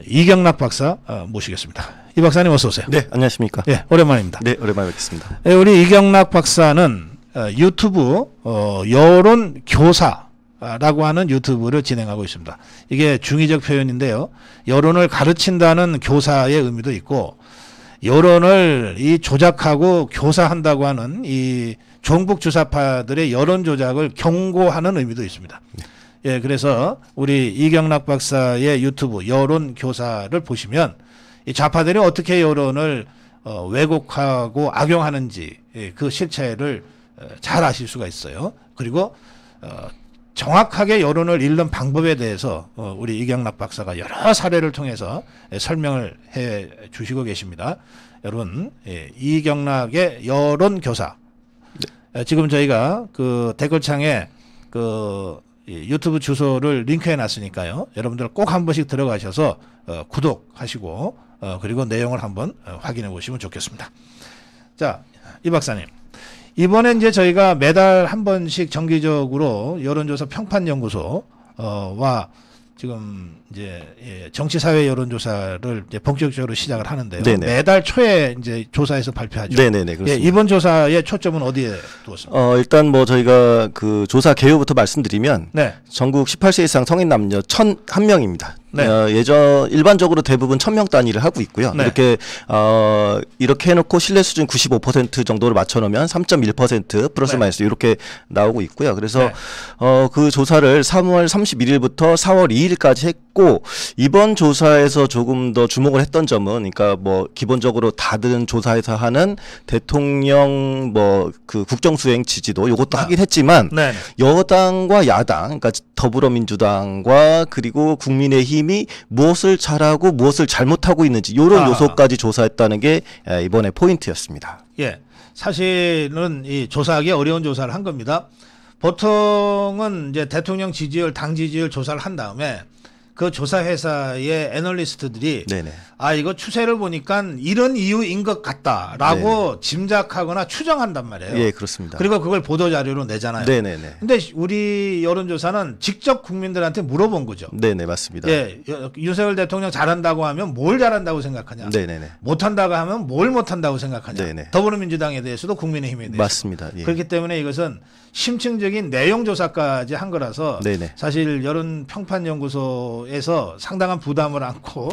이경락 박사 모시겠습니다. 이 박사님 어서 오세요. 네, 안녕하십니까. 예, 오랜만입니다. 네, 오랜만에 뵙겠습니다. 예, 우리 이경락 박사는 유튜브 여론 교사라고 하는 유튜브를 진행하고 있습니다. 이게 중의적 표현인데요. 여론을 가르친다는 교사의 의미도 있고, 여론을 이 조작하고 교사한다고 하는 이 종북 주사파들의 여론 조작을 경고하는 의미도 있습니다. 예, 그래서 우리 이경락 박사의 유튜브 여론 교사를 보시면 이 좌파들이 어떻게 여론을 왜곡하고 악용하는지 그 실체를 잘 아실 수가 있어요. 그리고 정확하게 여론을 읽는 방법에 대해서 우리 이경락 박사가 여러 사례를 통해서 설명을 해 주시고 계십니다. 여러분, 이경락의 여론 교사. 지금 저희가 그 댓글창에 그 유튜브 주소를 링크해 놨으니까요. 여러분들 꼭 한 번씩 들어가셔서 구독하시고 그리고 내용을 한번 확인해 보시면 좋겠습니다. 자, 이 박사님. 이번에 이제 저희가 매달 한 번씩 정기적으로 여론조사 평판연구소와 지금 이제 정치사회 여론조사를 이제 본격적으로 시작을 하는데요. 네네. 매달 초에 이제 조사에서 발표하죠. 네네네. 그렇습니다. 예, 이번 조사의 초점은 어디에 두었습니까? 일단 뭐 저희가 그 조사 개요부터 말씀드리면 네. 전국 18세 이상 성인 남녀 1,001명입니다. 네. 일반적으로 대부분 1,000명 단위를 하고 있고요. 네. 이렇게 해놓고 신뢰 수준 95% 정도를 맞춰놓으면 3.1% 플러스 네. 마이너스 이렇게 나오고 있고요. 그래서 네. 그 조사를 3월 31일부터 4월 2일까지 했고, 이번 조사에서 조금 더 주목을 했던 점은, 그러니까 뭐 기본적으로 다른 조사에서 하는 대통령 뭐 그 국정수행 지지도 요것도 하긴 했지만, 네. 여당과 야당, 그러니까 더불어민주당과 그리고 국민의힘이 무엇을 잘하고 무엇을 잘못하고 있는지 이런 요소까지 조사했다는 게 이번에 포인트였습니다. 예, 사실은 이 조사하기 어려운 조사를 한 겁니다. 보통은 이제 대통령 지지율, 당 지지율 조사를 한 다음에 그 조사 회사의 애널리스트들이 네네. 이거 추세를 보니까 이런 이유인 것 같다라고 네네. 짐작하거나 추정한단 말이에요. 예, 그렇습니다. 그리고 그걸 보도 자료로 내잖아요. 네네네. 근데 우리 여론조사는 직접 국민들한테 물어본 거죠. 네네, 맞습니다. 예, 윤석열 대통령 잘한다고 하면 뭘 잘한다고 생각하냐? 네네네. 못한다고 하면 뭘 못한다고 생각하냐? 네네. 더불어민주당에 대해서도 국민의힘에 대해서. 맞습니다. 예. 그렇기 때문에 이것은 심층적인 내용 조사까지 한 거라서 네네. 사실 여론평판연구소에서 상당한 부담을 안고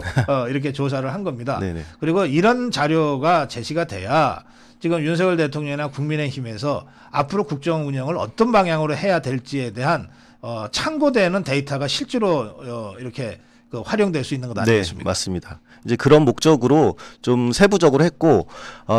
이렇게 조사를 한 겁니다. 네네. 그리고 이런 자료가 제시가 돼야 지금 윤석열 대통령이나 국민의힘에서 앞으로 국정 운영을 어떤 방향으로 해야 될지에 대한 참고되는 데이터가 실제로 이렇게 활용될 수 있는 것 아니겠습니까? 네, 맞습니다. 이제 그런 목적으로 좀 세부적으로 했고,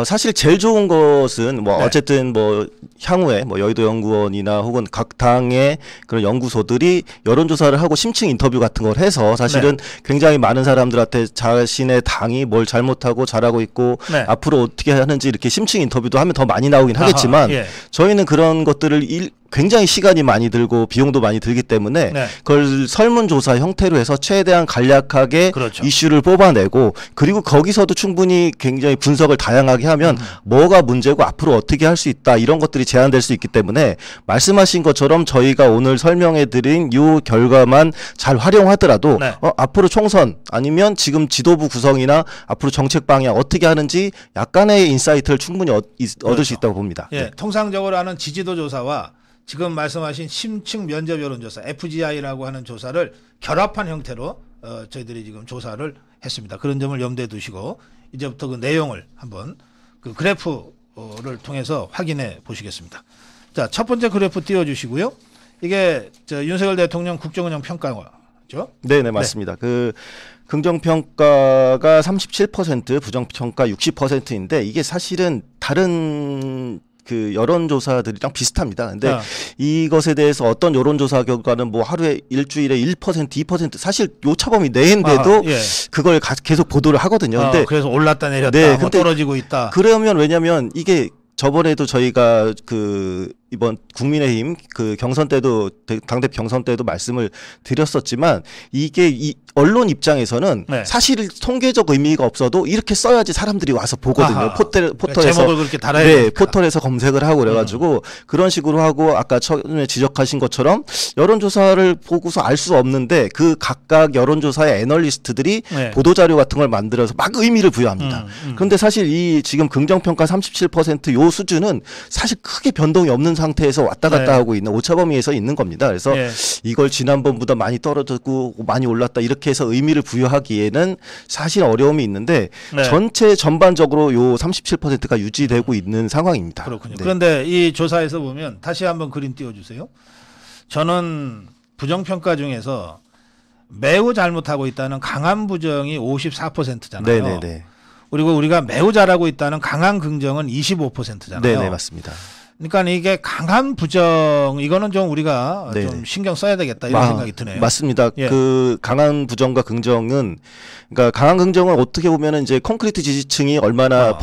사실 제일 좋은 것은 뭐 네. 어쨌든 뭐 향후에 뭐 여의도 연구원이나 혹은 각 당의 그런 연구소들이 여론조사를 하고 심층 인터뷰 같은 걸 해서 사실은 굉장히 많은 사람들한테 자신의 당이 뭘 잘못하고 잘하고 있고 네. 앞으로 어떻게 하는지 이렇게 심층 인터뷰도 하면 더 많이 나오긴 하겠지만, 예. 저희는 그런 것들을 굉장히 시간이 많이 들고 비용도 많이 들기 때문에 네. 그걸 설문조사 형태로 해서 최대한 간략하게 그렇죠. 이슈를 뽑아내고, 그리고 거기서도 충분히 굉장히 분석을 다양하게 하면 뭐가 문제고 앞으로 어떻게 할 수 있다 이런 것들이 제한될 수 있기 때문에, 말씀하신 것처럼 저희가 오늘 설명해드린 이 결과만 잘 활용하더라도 네. 앞으로 총선 아니면 지금 지도부 구성이나 앞으로 정책 방향 어떻게 하는지 약간의 인사이트를 충분히 얻을 수 있다고 봅니다. 예, 네. 통상적으로 하는 지지도 조사와 지금 말씀하신 심층 면접 여론조사 FGI라고 하는 조사를 결합한 형태로 저희들이 지금 조사를 했습니다. 그런 점을 염두에 두시고 이제부터 그 내용을 한번 그 그래프를 통해서 확인해 보시겠습니다. 자, 첫 번째 그래프 띄워주시고요. 이게 윤석열 대통령 국정운영 평가죠? 네네, 맞습니다. 그 긍정평가가 37%, 부정평가 60%인데 이게 사실은 다른 그 여론조사들이랑 비슷합니다. 근데 이것에 대해서 어떤 여론조사 결과는 뭐 하루에 일주일에 1%, 2% 사실 요차범위 내인데도 예. 그걸 계속 보도를 하거든요. 근데 그래서 올랐다 내렸다, 네, 뭐 떨어지고 있다. 그러면 왜냐면 이게 저번에도 저희가 그 이번 국민의힘 그 경선 때도 당대표 경선 때도 말씀을 드렸었지만 이게 이 언론 입장에서는 네. 사실 통계적 의미가 없어도 이렇게 써야지 사람들이 와서 보거든요. 아하. 포털에서 제목을 그렇게 달아야 네, 되니까. 포털에서 검색을 하고 그래가지고 그런 식으로 하고 아까 처음에 지적하신 것처럼 여론조사를 보고서 알 수 없는데 그 각각 여론조사의 애널리스트들이 네. 보도자료 같은 걸 만들어서 막 의미를 부여합니다. 그런데 사실 이 지금 긍정평가 37%요 수준은 사실 크게 변동이 없는 상태에서 왔다 갔다 네. 하고 있는 오차범위에서 있는 겁니다. 그래서 예. 이걸 지난번보다 많이 떨어졌고 많이 올랐다 이렇게 해서 의미를 부여하기에는 사실 어려움이 있는데 네. 전체 전반적으로 요 37%가 유지되고 있는 상황입니다. 그렇군요. 네. 그런데 이 조사에서 보면 다시 한번 그림 띄워주세요. 저는 부정평가 중에서 매우 잘못하고 있다는 강한 부정이 54%잖아요. 네네네. 그리고 우리가 매우 잘하고 있다는 강한 긍정은 25%잖아요. 네네 맞습니다. 그러니까 이게 강한 부정 이거는 좀 우리가 네네. 좀 신경 써야 되겠다 이런 생각이 드네요. 맞습니다. 예. 그 강한 부정과 긍정은 그러니까 강한 긍정은 어떻게 보면은 이제 콘크리트 지지층이 얼마나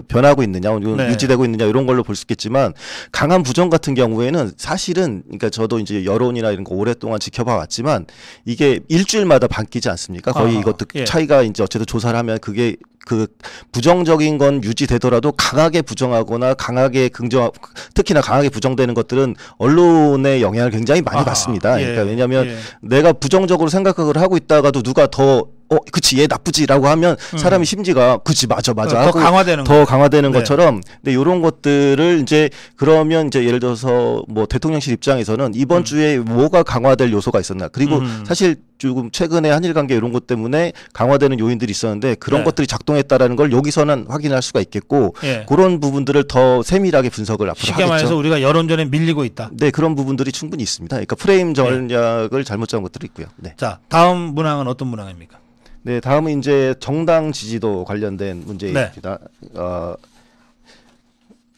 변하고 있느냐, 네. 유지되고 있느냐 이런 걸로 볼 수 있겠지만 강한 부정 같은 경우에는 사실은 그러니까 저도 이제 여론이나 이런 거 오랫동안 지켜봐 왔지만 이게 일주일마다 바뀌지 않습니까? 거의 이것도 예. 차이가 이제 어쨌든 조사를 하면 그게 그 부정적인 건 유지되더라도 강하게 부정하거나 강하게 긍정, 특히나 강하게 부정되는 것들은 언론의 영향을 굉장히 많이 받습니다. 예. 그러니까 왜냐하면 예. 내가 부정적으로 생각을 하고 있다가도 누가 더 그치 얘 나쁘지라고 하면 사람이 심지가 그치 맞아 더 하고 강화되는 더 강화되는 네. 것처럼 근데 이런 것들을 이제 그러면 이제 예를 들어서 뭐 대통령실 입장에서는 이번 주에 뭐가 강화될 요소가 있었나 그리고 사실 조금 최근에 한일 관계 이런 것 때문에 강화되는 요인들이 있었는데 그런 네. 것들이 작동했다라는 걸 여기서는 확인할 수가 있겠고 예. 그런 부분들을 더 세밀하게 분석을 앞으로 쉽게 하겠죠. 말해서 우리가 여론전에 밀리고 있다. 네 그런 부분들이 충분히 있습니다. 그러니까 프레임 전략을 잘못 잡은 것들이 있고요. 네. 자, 다음 문항은 어떤 문항입니까? 네, 다음은 이제 정당 지지도 관련된 문제입니다.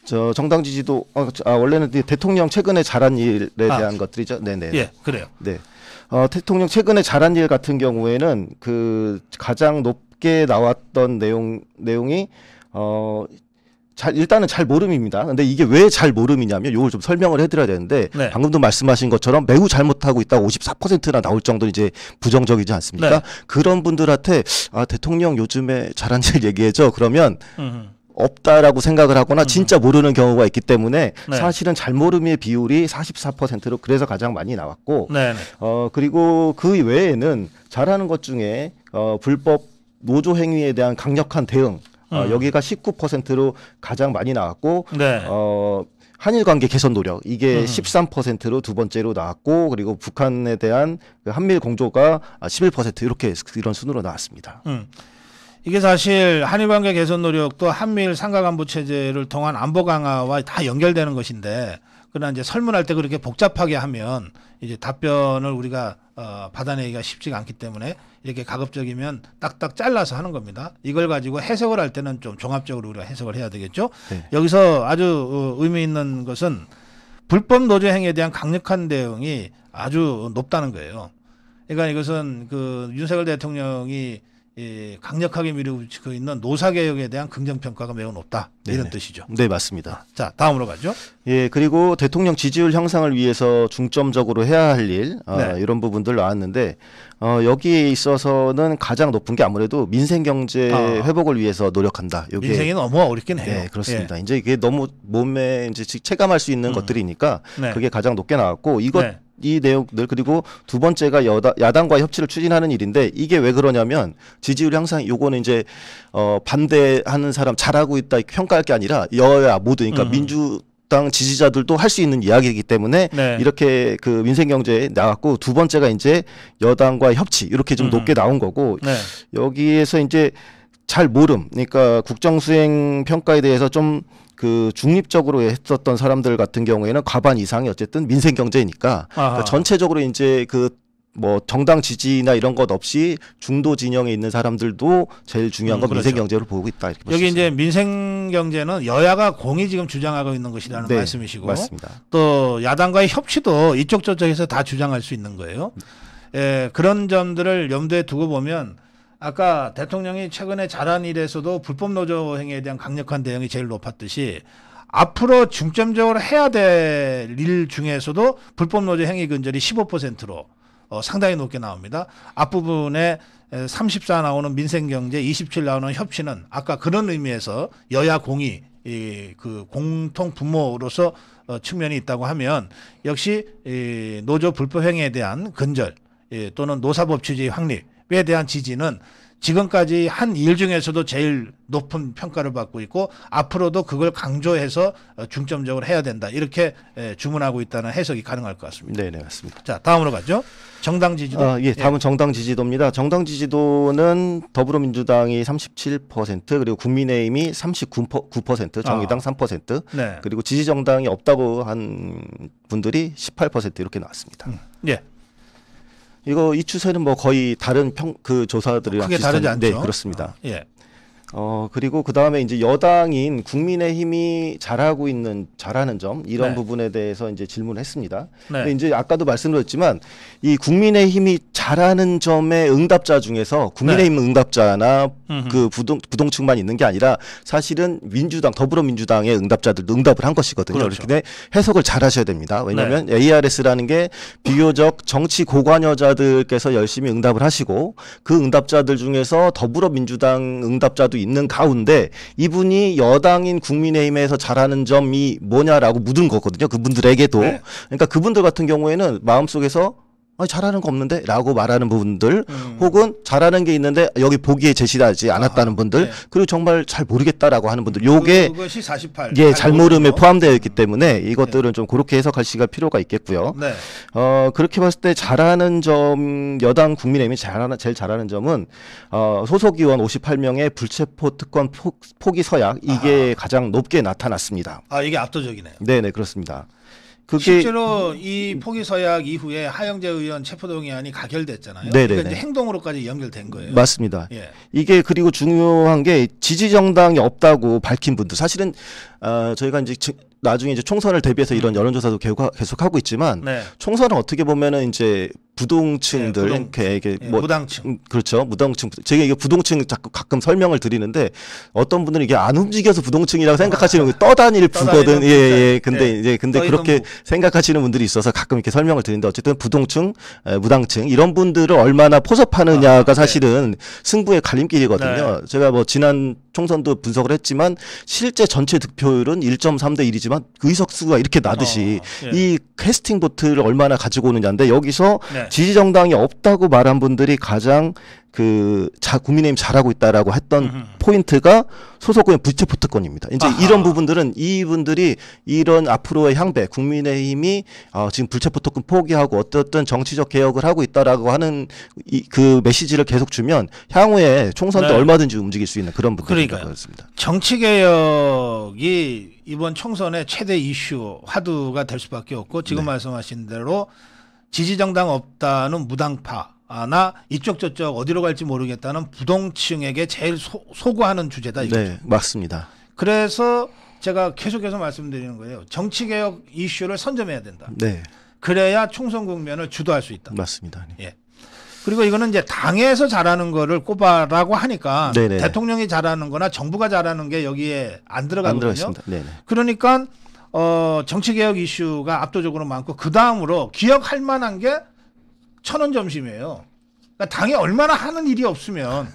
저 정당 지지도 원래는 대통령 최근에 잘한 일에 대한 것들이죠. 네네. 예, 그래요. 네. 대통령 최근에 잘한 일 같은 경우에는 그 가장 높게 나왔던 내용이 일단은 잘 모름입니다. 근데 이게 왜 잘 모름이냐면 이걸 좀 설명을 해드려야 되는데 네. 방금도 말씀하신 것처럼 매우 잘못하고 있다고 54%나 나올 정도는 이제 부정적이지 않습니까? 네. 그런 분들한테 대통령 요즘에 잘한 일 얘기해줘. 그러면 음. 없다라고 생각을 하거나 진짜 모르는 경우가 있기 때문에 네. 사실은 잘 모름의 비율이 44%로 그래서 가장 많이 나왔고 네. 그리고 그 외에는 잘하는 것 중에 불법 노조 행위에 대한 강력한 대응 여기가 19%로 가장 많이 나왔고 네. 한일 관계 개선 노력 이게 13%로 두 번째로 나왔고 그리고 북한에 대한 그 한미일 공조가 11% 이렇게 이런 순으로 나왔습니다. 이게 사실 한일 관계 개선 노력도 한미일 삼각안보 체제를 통한 안보 강화와 다 연결되는 것인데 그러나 이제 설문할 때 그렇게 복잡하게 하면 이제 답변을 우리가 받아내기가 쉽지가 않기 때문에 이렇게 가급적이면 딱딱 잘라서 하는 겁니다. 이걸 가지고 해석을 할 때는 좀 종합적으로 우리가 해석을 해야 되겠죠. 네. 여기서 아주 의미 있는 것은 불법 노조 행위에 대한 강력한 대응이 아주 높다는 거예요. 그러니까 이것은 그 윤석열 대통령이 강력하게 밀어붙이고 있는 노사개혁에 대한 긍정평가가 매우 높다. 이런 네네. 뜻이죠. 네, 맞습니다. 자, 다음으로 가죠. 예, 그리고 대통령 지지율 향상을 위해서 중점적으로 해야 할 일, 네. 이런 부분들 나왔는데, 여기에 있어서는 가장 높은 게 아무래도 민생 경제 회복을 위해서 노력한다. 요게 민생이 너무 어렵긴 해요. 네, 그렇습니다. 이제 이게 너무 몸에 이제 체감할 수 있는 것들이니까 네. 그게 가장 높게 나왔고, 네. 이 내용들 그리고 두 번째가 야당과 협치를 추진하는 일인데 이게 왜 그러냐면 지지율 향상 요거는 이제 반대하는 사람 잘하고 있다 평가할 게 아니라 여야 모두 그러니까 민주당 지지자들도 할 수 있는 이야기이기 때문에 네. 이렇게 그 민생 경제에 나왔고 두 번째가 이제 여당과 협치 이렇게 좀 높게 나온 거고 네. 여기에서 이제 잘 모름 그러니까 국정 수행 평가에 대해서 좀 그 중립적으로 했었던 사람들 같은 경우에는 과반 이상이 어쨌든 민생 경제니까 그러니까 전체적으로 이제 그 뭐 정당 지지나 이런 것 없이 중도 진영에 있는 사람들도 제일 중요한 건 그렇죠. 민생 경제로 보고 있다 이렇게 볼 수 여기 있습니다. 이제 민생 경제는 여야가 공히 지금 주장하고 있는 것이라는 네, 말씀이시고 맞습니다. 또 야당과의 협치도 이쪽 저쪽에서 다 주장할 수 있는 거예요. 그런 점들을 염두에 두고 보면 아까 대통령이 최근에 잘한 일에서도 불법 노조 행위에 대한 강력한 대응이 제일 높았듯이 앞으로 중점적으로 해야 될 일 중에서도 불법 노조 행위 근절이 15%로 상당히 높게 나옵니다. 앞부분에 34 나오는 민생경제, 27 나오는 협치는 아까 그런 의미에서 여야 공의 그 공통 분모로서 측면이 있다고 하면 역시 노조 불법 행위에 대한 근절 또는 노사법 취지 확립에 대한 지지는 지금까지 한 일 중에서도 제일 높은 평가를 받고 있고 앞으로도 그걸 강조해서 중점적으로 해야 된다. 이렇게 주문하고 있다는 해석이 가능할 것 같습니다. 네, 맞습니다. 자, 다음으로 가죠. 정당 지지도. 예, 다음은 정당 지지도입니다. 정당 지지도는 더불어민주당이 37% 그리고 국민의힘이 39%, 정의당 3%, 네. 그리고 지지정당이 없다고 한 분들이 18% 이렇게 나왔습니다. 예. 이거 이 추세는 뭐 거의 다른 그 조사들이랑 크게 비슷한, 다르지 않죠. 네, 그렇습니다. 예. 그리고 그 다음에 이제 여당인 국민의힘이 잘하는 점 이런 네. 부분에 대해서 이제 질문을 했습니다. 네. 근데 이제 아까도 말씀드렸지만 이 국민의힘이 잘하는 점의 응답자 중에서 국민의힘 응답자나 그 부동층만 있는 게 아니라 사실은 더불어민주당의 응답자들도 응답을 한 것이거든요. 그렇죠. 그렇기 때문에 해석을 잘 하셔야 됩니다. 왜냐하면 ARS라는 게 비교적 정치 고관여자들께서 열심히 응답을 하시고 그 응답자들 중에서 더불어민주당 응답자도 있는 가운데 이분이 여당인 국민의힘에서 잘하는 점이 뭐냐라고 묻은 거거든요. 그분들에게도. 네. 그러니까 그분들 같은 경우에는 마음속에서 잘하는 거 없는데? 라고 말하는 부분들 혹은 잘하는 게 있는데 여기 보기에 제시하지 않았다는 분들 네. 그리고 정말 잘 모르겠다라고 하는 분들 요게 그것이 48. 예, 잘 모름에 포함되어 있기 때문에 이것들은 좀 그렇게 해석할 시간 필요가 있겠고요. 네. 그렇게 봤을 때 잘하는 점 여당 국민의힘이 제일 잘하는 점은 소속 의원 58명의 불체포 특권 포기 서약 이게 가장 높게 나타났습니다. 이게 압도적이네요. 네, 그렇습니다. 실제로 이 포기 서약 이후에 하영재 의원 체포동의안이 가결됐잖아요. 네네네. 그러니까 이제 행동으로까지 연결된 거예요. 맞습니다. 예. 이게 그리고 중요한 게 지지 정당이 없다고 밝힌 분들 사실은 저희가 이제 나중에 이제 총선을 대비해서 이런 여론조사도 계속 하고 있지만 네. 총선은 어떻게 보면은 이제 부동층들, 무당층. 그렇죠. 무당층. 제가 이게 부동층 자꾸 가끔 설명을 드리는데 어떤 분들은 이게 안 움직여서 부동층이라고 생각하시는 거 떠다닐 부거든. 예. 근데 그렇게 생각하시는 분들이 있어서 가끔 이렇게 설명을 드리는데 어쨌든 부동층, 무당층 이런 분들을 얼마나 포섭하느냐가 사실은 승부의 갈림길이거든요. 네. 제가 뭐 지난 총선도 분석을 했지만 실제 전체 득표율은 1.3대 1이지만 의석수가 이렇게 나듯이 이 캐스팅 보트를 얼마나 가지고 오느냐인데 여기서 지지 정당이 없다고 말한 분들이 가장 국민의힘 잘하고 있다라고 했던 포인트가 소속 의원 불체포 특권입니다. 이제 이런 부분들은 이분들이 이런 앞으로의 향배 국민의힘이 지금 불체포 특권 포기하고 어떤 정치적 개혁을 하고 있다라고 하는 그 메시지를 계속 주면 향후에 총선도 얼마든지 움직일 수 있는 그런 부분입니다. 그렇습니다. 정치 개혁이 이번 총선의 최대 이슈 화두가 될 수밖에 없고 지금 말씀하신 대로 지지 정당 없다는 무당파 나 이쪽 저쪽 어디로 갈지 모르겠다는 부동층에게 제일 소구하는 주제다 이거죠. 네, 맞습니다. 그래서 제가 계속해서 말씀드리는 거예요. 정치개혁 이슈를 선점해야 된다. 네. 그래야 총선 국면을 주도할 수 있다. 맞습니다. 예. 그리고 이거는 이제 당에서 잘하는 거를 꼽아라고 하니까 네네. 대통령이 잘하는 거나 정부가 잘하는 게 여기에 안 들어가거든요. 네네. 그러니까 정치개혁 이슈가 압도적으로 많고 그 다음으로 기억할 만한 게 천원 점심이에요. 그러니까 당이 얼마나 하는 일이 없으면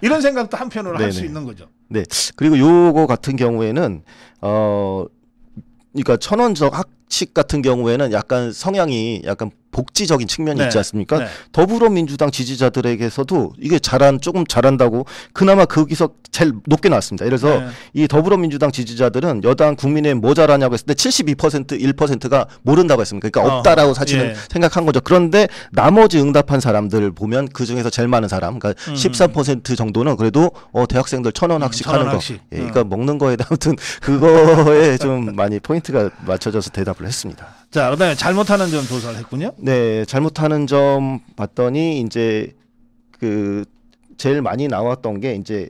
이런 생각도 한편으로 할 수 있는 거죠. 네. 그리고 요거 같은 경우에는 그러니까 천원적 학칙 같은 경우에는 약간 성향이 약간 복지적인 측면이 있지 않습니까? 네. 더불어민주당 지지자들에게서도 이게 조금 잘한다고 그나마 거기서 제일 높게 나왔습니다. 예를 들어서 이 더불어민주당 지지자들은 여당 국민의힘 뭐 잘하냐고 했을 때 72% 1%가 모른다고 했습니다. 그러니까 없다라고 사실은 생각한 거죠. 그런데 나머지 응답한 사람들을 보면 그 중에서 제일 많은 사람, 그러니까 13% 정도는 그래도 대학생들 1,000원 학식 하는 거, 그러니까 먹는 거에 아무튼 그거에 좀 많이 포인트가 맞춰져서 대답을 했습니다. 자, 그다음에 잘못하는 점 조사를 했군요. 네, 잘못하는 점 봤더니 이제 제일 많이 나왔던 게 이제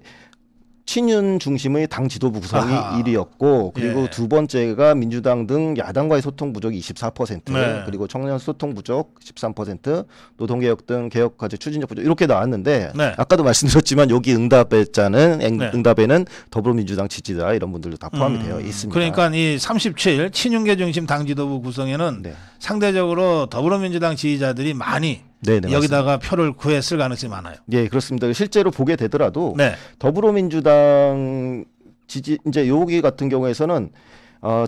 친윤 중심의 당 지도부 구성이 아하. 1위였고 그리고 예. 두 번째가 민주당 등 야당과의 소통 부족이 24%, 네. 그리고 청년 소통 부족 13%, 노동개혁 등 개혁 과제 추진력 부족 이렇게 나왔는데 네. 아까도 말씀드렸지만 여기 응답에는 네. 응답에는 더불어민주당 지지자 이런 분들도 다 포함이 되어 있습니다. 그러니까 이 37 친윤계 중심 당 지도부 구성에는 네. 상대적으로 더불어민주당 지지자들이 많이 네네, 여기다가 표를 구했을 가능성이 많아요. 예, 그렇습니다. 실제로 보게 되더라도 네. 더불어민주당 지지 이제 여기 같은 경우에서는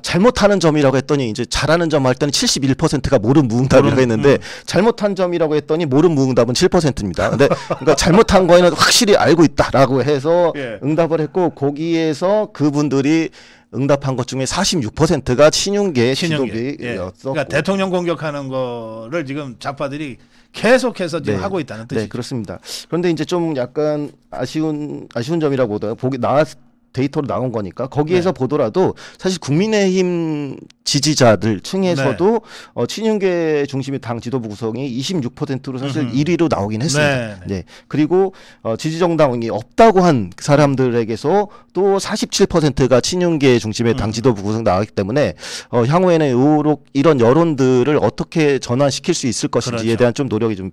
잘못하는 점이라고 했더니 이제 잘하는 점 할 때는 71%가 모른 무응답이라고 했는데 잘못한 점이라고 했더니 모른 무응답은 7%입니다. 근데 그러니까 잘못한 거에는 확실히 알고 있다라고 해서 예. 응답을 했고 거기에서 그분들이 응답한 것 중에 46%가 친윤계 친윤계. 지도부였었고 그러니까 대통령 공격하는 거를 지금 좌파들이 계속해서 지금 네. 하고 있다는 뜻이죠. 네, 그렇습니다. 그런데 이제 좀 약간 아쉬운 점이라고도 보기 데이터로 나온 거니까 거기에서 네. 보더라도 사실 국민의힘 지지자들 층에서도 네. 친윤계 중심의 당 지도부 구성이 26%로 사실 1위로 나오긴 했습니다. 네. 네. 그리고 지지정당이 없다고 한 사람들에게서 또 47%가 친윤계 중심의 당 지도부 구성 나왔기 때문에 향후에는 이런 여론들을 어떻게 전환시킬 수 있을 것인지에 그렇죠. 대한 좀 노력이 좀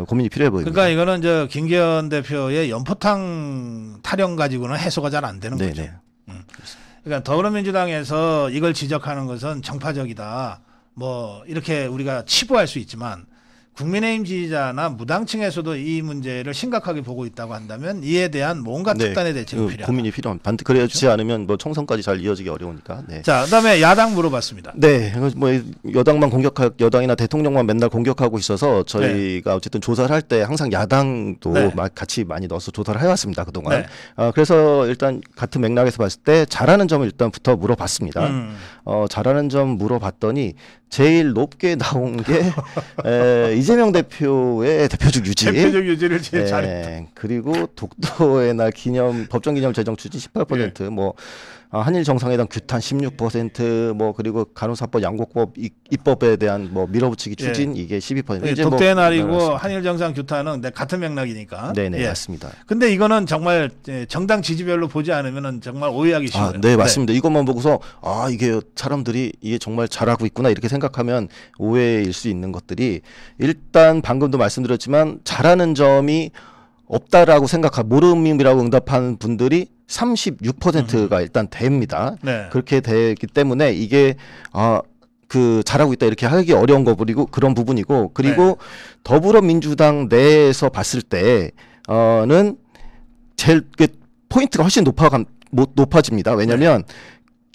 고민이 필요해 보입니다. 그러니까 이거는 저 김기현 대표의 연포탕 타령 가지고는 해소가 잘 안 되는 거죠. 네네. 그러니까 더불어민주당에서 이걸 지적하는 것은 정파적이다. 뭐 이렇게 우리가 치부할 수 있지만 국민의힘 지지자나 무당층에서도 이 문제를 심각하게 보고 있다고 한다면 이에 대한 뭔가 특단의 대책이 필요하다. 고민이 필요합니다. 그렇지 않으면 뭐 총선까지 잘 이어지기 어려우니까. 네. 자, 그다음에 야당 물어봤습니다. 네, 뭐 여당이나 대통령만 맨날 공격하고 있어서 저희가 어쨌든 조사를 할 때 항상 야당도 네. 같이 많이 넣어서 조사를 해왔습니다 그동안. 네. 그래서 일단 같은 맥락에서 봤을 때 잘하는 점을 일단부터 물어봤습니다. 잘하는 점 물어봤더니 제일 높게 나온 게 이재명 대표의 대표적 유지. 대표적 유지를 제일 잘했다. 그리고 독도의 날 법정 기념 제정 추진 18%, 뭐 한일 정상회담 규탄 16%, 뭐 그리고 간호사법 양곡법 입법에 대한 뭐 밀어붙이기 추진 이게 12%. 예, 독대의 날이고 한일 정상 규탄은 같은 맥락이니까. 네네, 예. 맞습니다. 근데 이거는 정말 정당 지지별로 보지 않으면은 정말 오해하기 쉬워요. 네, 맞습니다. 이것만 보고서 이게 사람들이 이게 정말 잘하고 있구나 이렇게 생각하면 오해일 수 있는 것들이 일단 방금도 말씀드렸지만 잘하는 점이 없다라고 모름이라고 응답한 분들이 36%가 일단 됩니다. 네. 그렇게 되기 때문에 이게 잘하고 있다 이렇게 하기 어려운 거 그런 부분이고 그리고 네. 더불어민주당 내에서 봤을 때는 제일 포인트가 훨씬 높아집니다. 왜냐하면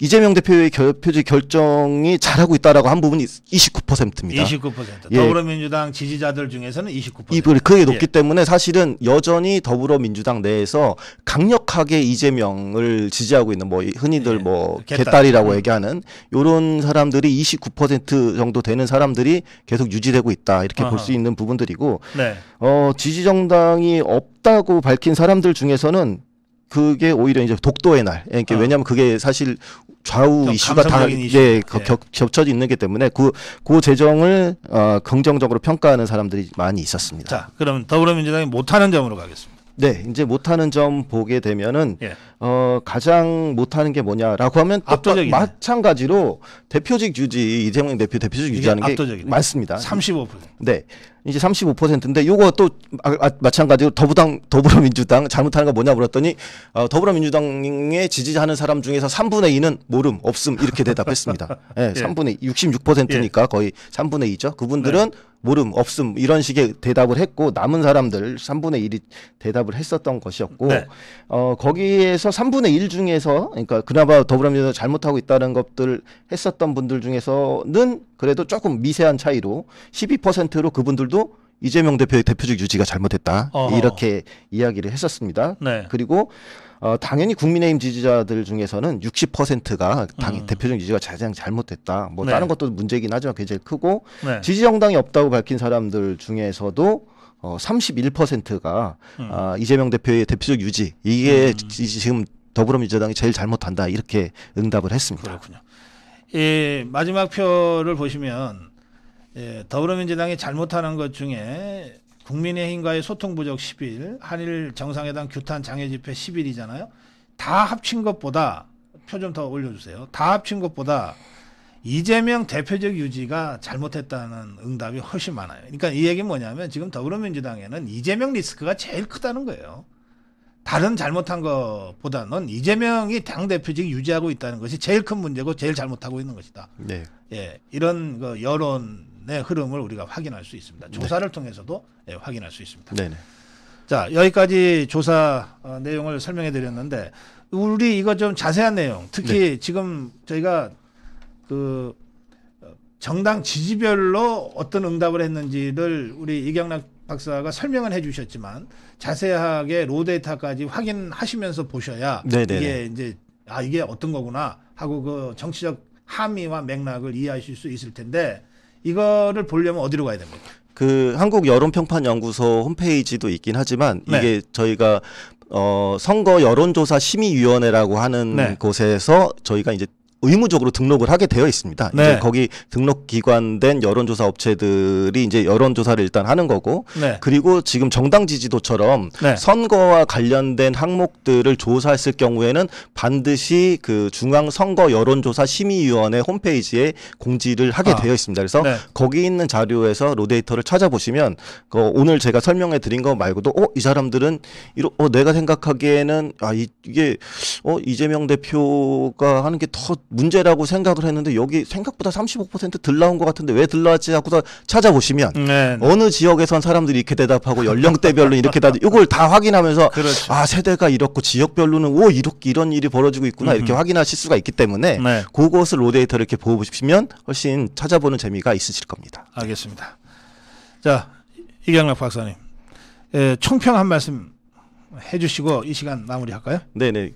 이재명 대표의 표지 결정이 잘하고 있다라고 한 부분이 29%입니다. 29%. 예. 더불어민주당 지지자들 중에서는 29%. 이불 크게 높기 때문에 사실은 여전히 더불어민주당 내에서 강력하게 이재명을 지지하고 있는 뭐 흔히들 뭐 개딸이라고 얘기하는 이런 사람들이 29% 정도 되는 사람들이 계속 유지되고 있다 이렇게 볼 수 있는 부분들이고 네. 지지정당이 없다고 밝힌 사람들 중에서는 그게 오히려 이제 독도의 날. 그러니까 왜냐하면 그게 사실 좌우 이슈가 다 겹쳐져 있는 게 때문에 그 재정을 긍정적으로 평가하는 사람들이 많이 있었습니다. 자, 그럼 더불어민주당이 못하는 점으로 가겠습니다. 네, 이제 못하는 점 보게 되면은 가장 못하는 게 뭐냐라고 하면 압도적이네. 마찬가지로 대표직 유지 이재명 대표 대표직 유지하는 게 압도적이네. 많습니다. 35%. 네. 이제 35%인데 요거 또 마찬가지로 더불어민주당 잘못하는 거 뭐냐 물었더니 더불어민주당에 지지하는 사람 중에서 3분의 2는 모름 없음 이렇게 대답했습니다. 네, 3분의 66%니까 거의 3분의 2죠. 그분들은 모름 없음 이런 식의 대답을 했고 남은 사람들 3분의 1이 대답을 했었던 것이었고 거기에서 3분의 1 중에서 그러니까 그나마 더불어민주당 잘못하고 있다는 것들 했었던 분들 중에서는 그래도 조금 미세한 차이로 12%로 그분들도 이재명 대표의 대표적 유지가 잘못했다 이렇게 이야기를 했었습니다. 네. 그리고 당연히 국민의힘 지지자들 중에서는 60%가 대표적 유지가 가장 잘못됐다. 뭐 다른 것도 문제이긴 하지만 그게 제일 크고 지지정당이 없다고 밝힌 사람들 중에서도 31%가 이재명 대표의 대표적 유지 이게 지금 더불어민주당이 제일 잘못한다 이렇게 응답을 했습니다. 그렇군요. 이 마지막 표를 보시면 더불어민주당이 잘못하는 것 중에 국민의힘과의 소통 부족 10일, 한일 정상회담 규탄 장애 집회 10일이잖아요. 다 합친 것보다 표 좀 더 올려주세요. 다 합친 것보다 이재명 대표적 유지가 잘못했다는 응답이 훨씬 많아요. 그러니까 이 얘기는 뭐냐면 지금 더불어민주당에는 이재명 리스크가 제일 크다는 거예요. 다른 잘못한 것보다는 이재명이 당대표직 유지하고 있다는 것이 제일 큰 문제고 제일 잘못하고 있는 것이다. 네. 예, 이런 그 여론의 흐름을 우리가 확인할 수 있습니다. 조사를 네. 통해서도 예, 확인할 수 있습니다. 네네. 자, 여기까지 조사 내용을 설명해 드렸는데 우리 이거 좀 자세한 내용, 특히 네. 지금 저희가 그 정당 지지별로 어떤 응답을 했는지를 우리 이경락 박사가 설명은 해주셨지만 자세하게 로 데이터까지 확인하시면서 보셔야 네네네. 이게 이제 이게 어떤 거구나 하고 그 정치적 함의와 맥락을 이해하실 수 있을 텐데 이거를 보려면 어디로 가야 됩니까? 그 한국 여론평판연구소 홈페이지도 있긴 하지만 네. 이게 저희가 선거 여론조사 심의위원회라고 하는 네. 곳에서 저희가 이제 의무적으로 등록을 하게 되어 있습니다. 네. 이제 거기 등록 기관된 여론조사 업체들이 이제 여론조사를 일단 하는 거고, 네. 그리고 지금 정당 지지도처럼 네. 선거와 관련된 항목들을 조사했을 경우에는 반드시 그 중앙선거 여론조사 심의위원회 홈페이지에 공지를 하게 되어 있습니다. 그래서 네. 거기 있는 자료에서 로데이터를 찾아보시면 오늘 제가 설명해 드린 거 말고도 이 사람들은 내가 생각하기에는 이게 이재명 대표가 하는 게 더 문제라고 생각을 했는데 여기 생각보다 35%덜 나온 것 같은데 왜 덜 나왔지 하고서 찾아보시면 네. 어느 지역에선 사람들이 이렇게 대답하고 연령대별로 이렇게 이걸 다 확인하면서 그렇죠. 세대가 이렇고 지역별로는 이렇게 이런 일이 벌어지고 있구나 이렇게 확인하실 수가 있기 때문에 네. 그것을 로데이터를 이렇게 보시면 훨씬 찾아보는 재미가 있으실 겁니다. 알겠습니다. 자, 이경락 박사님, 총평 한 말씀 해주시고 이 시간 마무리할까요? 네네.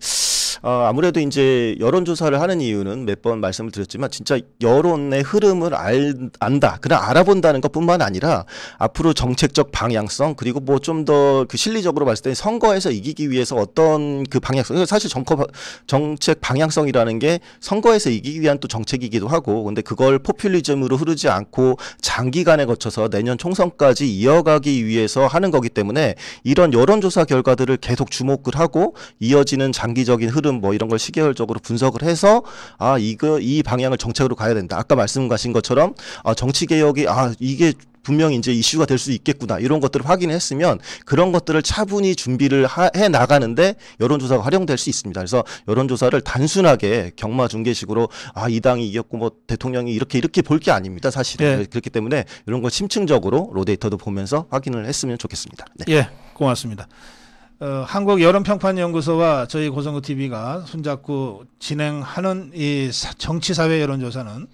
아무래도 이제 여론조사를 하는 이유는 몇 번 말씀을 드렸지만 진짜 여론의 흐름을 안다, 그냥 알아본다는 것뿐만 아니라 앞으로 정책적 방향성 그리고 뭐 좀 더 그 실리적으로 봤을 때 선거에서 이기기 위해서 어떤 그 방향성, 사실 정책 방향성이라는 게 선거에서 이기기 위한 또 정책이기도 하고, 근데 그걸 포퓰리즘으로 흐르지 않고 장기간에 거쳐서 내년 총선까지 이어가기 위해서 하는 거기 때문에 이런 여론조사 결과들을 계속 주목을 하고 이어지는 장기적인 흐름 뭐 이런 걸 시계열적으로 분석을 해서 이 방향을 정책으로 가야 된다. 아까 말씀하신 것처럼 정치 개혁이 이게 분명히 이제 이슈가 될 수 있겠구나 이런 것들을 확인했으면 그런 것들을 차분히 준비를 해 나가는데 여론조사가 활용될 수 있습니다. 그래서 여론조사를 단순하게 경마 중계식으로 이 당이 이겼고 뭐 대통령이 이렇게 볼 게 아닙니다. 사실은. 그렇기 때문에 이런 걸 심층적으로 로데이터도 보면서 확인을 했으면 좋겠습니다. 네. 예, 고맙습니다. 한국 여론평판연구소와 저희 고성구 TV가 손잡고 진행하는 이 정치사회 여론조사는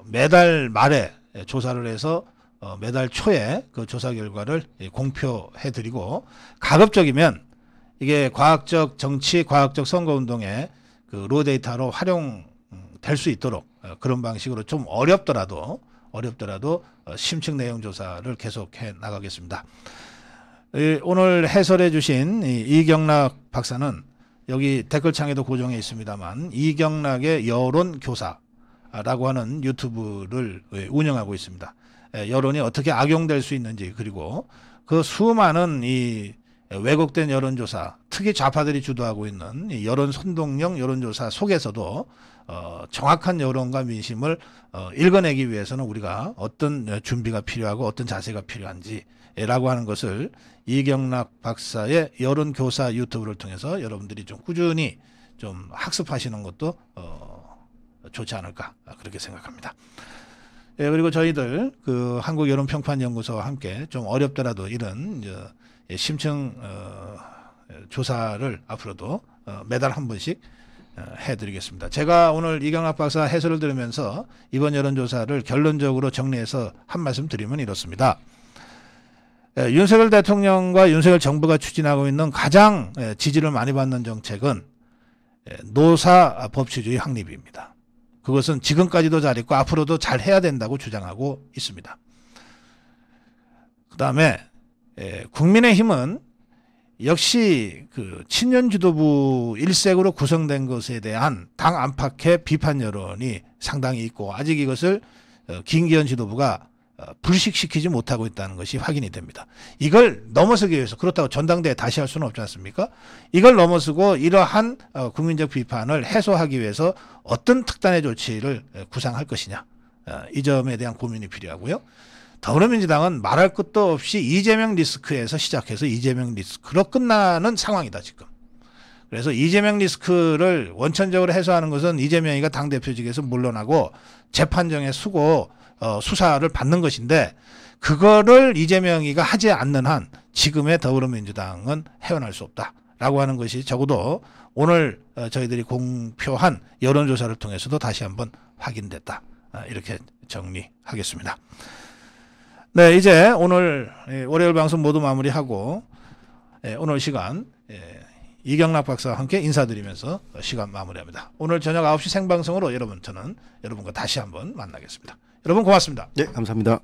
매달 말에 조사를 해서 매달 초에 그 조사 결과를 공표해드리고 가급적이면 이게 과학적 정치, 과학적 선거운동에 그 로데이터로 활용될 수 있도록 그런 방식으로 좀 어렵더라도 심층 내용 조사를 계속해 나가겠습니다. 오늘 해설해 주신 이경락 박사는 여기 댓글창에도 고정해 있습니다만 이경락의 여론교사라고 하는 유튜브를 운영하고 있습니다. 여론이 어떻게 악용될 수 있는지, 그리고 그 수많은 이 왜곡된 여론조사, 특히 좌파들이 주도하고 있는 이 여론 선동형 여론조사 속에서도 정확한 여론과 민심을 읽어내기 위해서는 우리가 어떤 준비가 필요하고 어떤 자세가 필요한지라고 하는 것을 이경락 박사의 여론교사 유튜브를 통해서 여러분들이 좀 꾸준히 좀 학습하시는 것도 좋지 않을까 그렇게 생각합니다. 그리고 저희들 그 한국여론평판연구소와 함께 좀 어렵더라도 이런 심층 조사를 앞으로도 매달 한 번씩 해드리겠습니다. 제가 오늘 이경락 박사 해설을 들으면서 이번 여론조사를 결론적으로 정리해서 한 말씀 드리면 이렇습니다. 윤석열 대통령과 윤석열 정부가 추진하고 있는 가장 지지를 많이 받는 정책은 노사 법치주의 확립입니다. 그것은 지금까지도 잘했고 앞으로도 잘 해야 된다고 주장하고 있습니다. 그 다음에 국민의힘은 역시 그 친년 지도부 일색으로 구성된 것에 대한 당 안팎의 비판 여론이 상당히 있고, 아직 이것을 김기현 지도부가 불식시키지 못하고 있다는 것이 확인이 됩니다. 이걸 넘어서기 위해서 그렇다고 전당대회 다시 할 수는 없지 않습니까? 이걸 넘어서고 이러한 국민적 비판을 해소하기 위해서 어떤 특단의 조치를 구상할 것이냐. 이 점에 대한 고민이 필요하고요. 더불어민주당은 말할 것도 없이 이재명 리스크에서 시작해서 이재명 리스크로 끝나는 상황이다 지금. 그래서 이재명 리스크를 원천적으로 해소하는 것은 이재명이가 당대표직에서 물러나고 재판정에 서고 수사를 받는 것인데 그거를 이재명이가 하지 않는 한 지금의 더불어민주당은 헤어날 수 없다라고 하는 것이 적어도 오늘 저희들이 공표한 여론조사를 통해서도 다시 한번 확인됐다. 이렇게 정리하겠습니다. 네, 이제 오늘 월요일 방송 모두 마무리하고 오늘 시간 이경락 박사와 함께 인사드리면서 시간 마무리합니다. 오늘 저녁 9시 생방송으로 저는 여러분과 다시 한번 만나겠습니다. 여러분 고맙습니다. 네, 감사합니다.